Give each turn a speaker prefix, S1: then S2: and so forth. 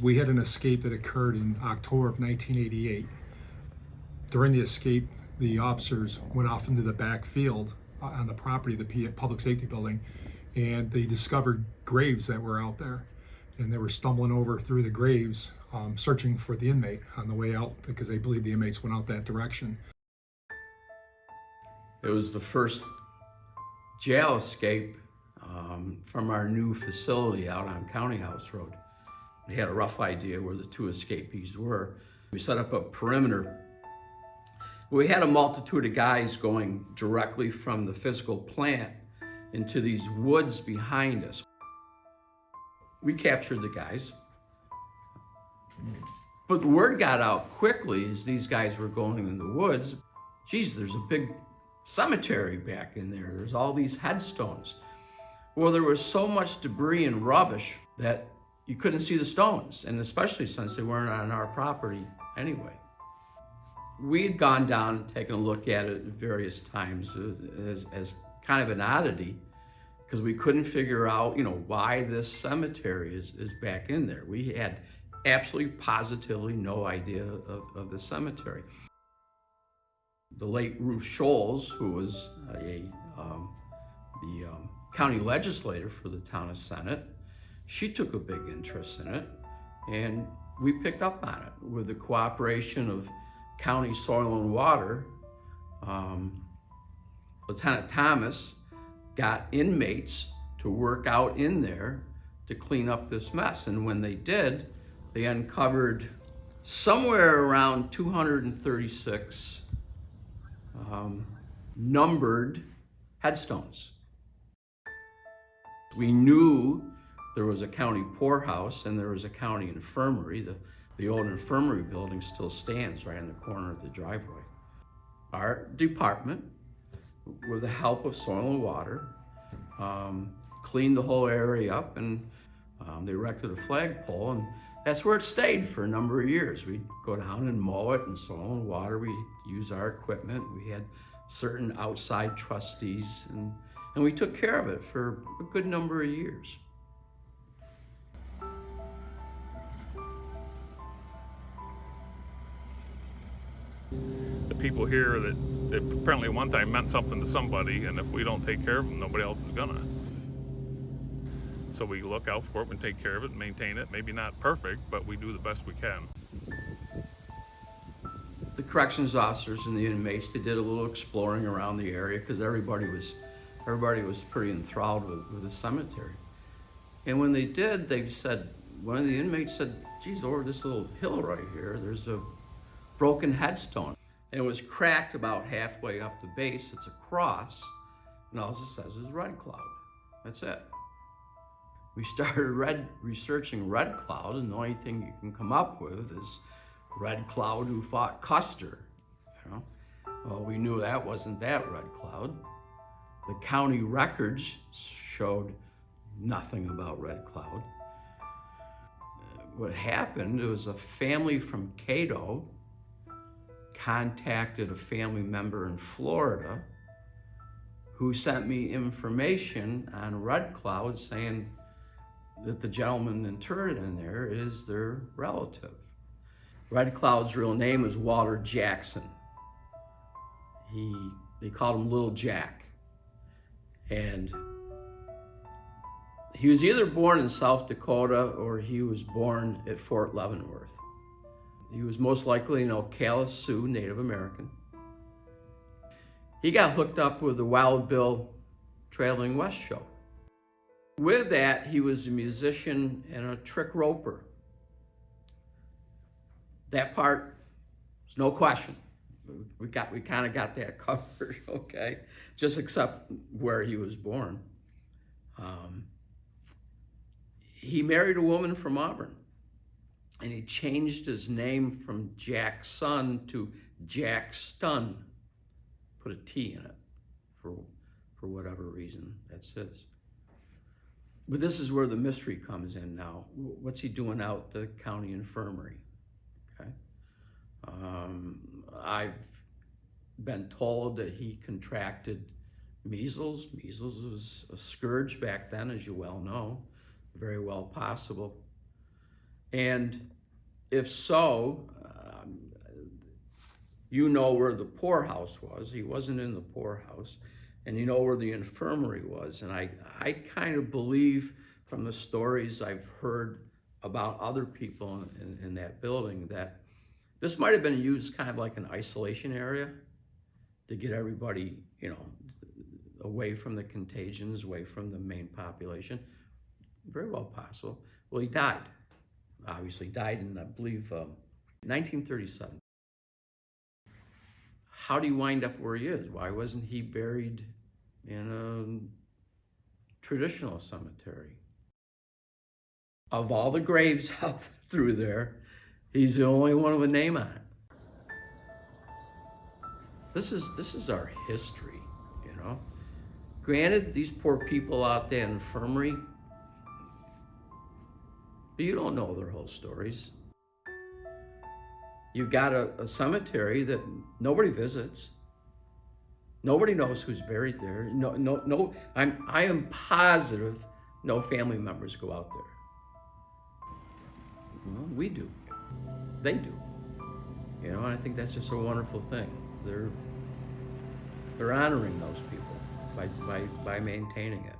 S1: We had an escape that occurred in October of 1988. During the escape, the officers went off into the back field on the property of the public safety building, and they discovered graves that were out there. And they were stumbling over through the graves, searching for the inmate on the way out because they believed the inmates went out that direction.
S2: It was the first jail escape from our new facility out on County House Road. We had a rough idea where the two escapees were. We set up a perimeter. We had a multitude of guys going directly from the physical plant into these woods behind us. We captured the guys, but the word got out quickly as these guys were going in the woods. Geez, there's a big cemetery back in there. There's all these headstones. Well, there was so much debris and rubbish that you couldn't see the stones, and especially since they weren't on our property anyway. We had gone down and taken a look at it at various times as kind of an oddity, because we couldn't figure out, why this cemetery is back in there. We had absolutely positively no idea of the cemetery. The late Ruth Scholes, who was the county legislator for the town of Sennett, she took a big interest in it, and we picked up on it with the cooperation of County Soil and Water. Lieutenant Thomas got inmates to work out in there to clean up this mess. And when they did, they uncovered somewhere around 236 numbered headstones. We knew there was a county poorhouse and there was a county infirmary. The old infirmary building still stands right in the corner of the driveway. Our department, with the help of Soil and Water, cleaned the whole area up, and they erected a flagpole, and that's where it stayed for a number of years. We'd go down and mow it, and Soil and Water, we'd use our equipment. We had certain outside trustees, and we took care of it for a good number of years.
S3: The people here that apparently one time meant something to somebody, and if we don't take care of them, nobody else is gonna. So we look out for it and take care of it and maintain it. Maybe not perfect, but we do the best we can.
S2: The corrections officers and the inmates, they did a little exploring around the area because everybody was pretty enthralled with the cemetery. And when they did, one of the inmates said, geez, over this little hill right here, there's a broken headstone. And it was cracked about halfway up the base. It's a cross, and all it says is Red Cloud. That's it. We started researching Red Cloud, and the only thing you can come up with is Red Cloud who fought Custer. Well, we knew that wasn't that Red Cloud. The county records showed nothing about Red Cloud. What happened, it was a family from Cato contacted a family member in Florida who sent me information on Red Cloud saying that the gentleman interred in there is their relative. Red Cloud's real name is Walter Jackson. They called him Little Jack. And he was either born in South Dakota or he was born at Fort Leavenworth. He was most likely an Ocala Sioux Native American. He got hooked up with the Wild Bill Traveling West show. With that, he was a musician and a trick roper. That part, there's no question. We kind of got that covered, okay? Just except where he was born. He married a woman from Auburn, and he changed his name from Jackson to Jackstun. Put a T in it for whatever reason. That's his. But this is where the mystery comes in now. What's he doing out at the county infirmary? Okay. I've been told that he contracted measles. Measles was a scourge back then, as you well know. Very well possible. And if so, you know where the poorhouse was. He wasn't in the poorhouse. And you know where the infirmary was. And I kind of believe from the stories I've heard about other people in that building that this might have been used kind of like an isolation area to get everybody, you know, away from the contagions, away from the main population. Very well possible. Well, he died. Obviously died in, I believe, 1937. How do you wind up where he is? Why wasn't he buried in a traditional cemetery? Of all the graves out through there, he's the only one with a name on it. This is our history, you know. Granted, these poor people out there in the infirmary, but you don't know their whole stories. You've got a cemetery that nobody visits. Nobody knows who's buried there. I am positive no family members go out there. Well, we do. They do. You know, and I think that's just a wonderful thing. They're honoring those people by maintaining it.